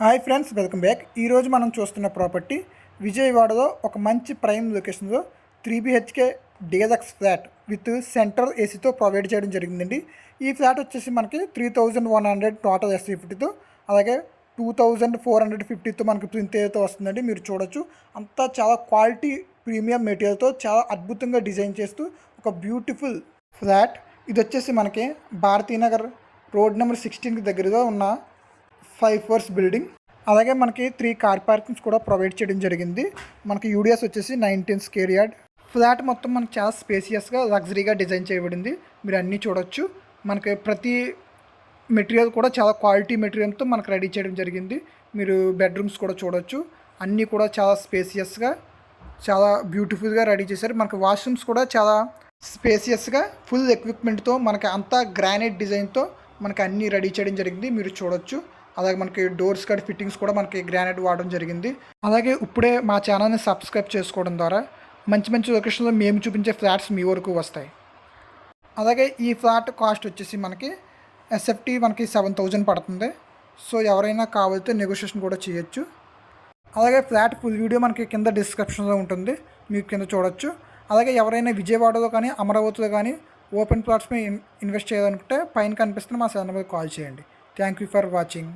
Hi friends, welcome back. ఈరోజు మనం చూస్తున్న ప్రాపర్టీ విజయవాడలో ఒక మంచి ప్రైమ్ లొకేషన్లో 3 BHK deluxe flat with central ఏసీతో ప్రొవైడ్ చేయడం జరిగిందండి. ఈ ఫ్లాట్ వచ్చేసి మనకి 3100 టోటల్ SC50తో, అలాగే 2450తో మనకి ప్రింట్ ఏతో వస్తుందండి. మీరు చూడొచ్చు, అంతా చాలా క్వాలిటీ ప్రీమియం మెటీరియల్తో చాలా అద్భుతంగా డిజైన్ చేస్తూ ఒక బ్యూటిఫుల్ ఫ్లాట్. ఇది వచ్చేసి మనకి భారతీనగర్ రోడ్ నెంబర్ 16కి దగ్గరగా ఉన్న 5 floors బిల్డింగ్. అలాగే మనకి 3 కార్ పార్కింగ్స్ కూడా ప్రొవైడ్ చేయడం జరిగింది. మనకి యూడిఎస్ వచ్చేసి 19 స్క్వేర్ యార్డ్. ఫ్లాట్ మొత్తం మనకి చాలా స్పేసియస్గా లగ్జరీగా డిజైన్ చేయబడింది. మీరు అన్నీ చూడొచ్చు. మనకి ప్రతి మెటీరియల్ కూడా చాలా క్వాలిటీ మెటీరియల్తో మనకు రెడీ చేయడం జరిగింది. మీరు బెడ్రూమ్స్ కూడా చూడొచ్చు. అన్నీ కూడా చాలా స్పేసియస్గా, చాలా బ్యూటిఫుల్గా రెడీ చేశారు. మనకి వాష్రూమ్స్ కూడా చాలా స్పేసియస్గా ఫుల్ ఎక్విప్మెంట్తో మనకి అంతా గ్రానైట్ డిజైన్తో మనకి అన్నీ రెడీ చేయడం జరిగింది. మీరు చూడొచ్చు. అలాగే మనకి డోర్స్ కార్డ్ ఫిట్టింగ్స్ కూడా మనకి గ్రానైట్ వాడడం జరిగింది. అలాగే ఇప్పుడే మా ఛానల్ని సబ్స్క్రైబ్ చేసుకోవడం ద్వారా మంచి మంచి లొకేషన్లో మేము చూపించే ఫ్లాట్స్ మీ వరకు వస్తాయి. అలాగే ఈ ఫ్లాట్ కాస్ట్ వచ్చేసి మనకి SFT మనకి 7000 పడుతుంది. సో ఎవరైనా కావాలితే నెగోషియేషన్ కూడా చేయొచ్చు. అలాగే ఫ్లాట్ ఫుల్ వీడియో మనకి కింద డిస్క్రిప్షన్లో ఉంటుంది, మీకు కింద చూడొచ్చు. అలాగే ఎవరైనా విజయవాడలో కానీ అమరావతిలో కానీ ఓపెన్ ప్లాట్స్ మీద ఇన్వెస్ట్ చేయాలనుకుంటే పైన కనిపిస్తున్న మా ఛానల్ మీద కాల్ చేయండి. Thank you for watching.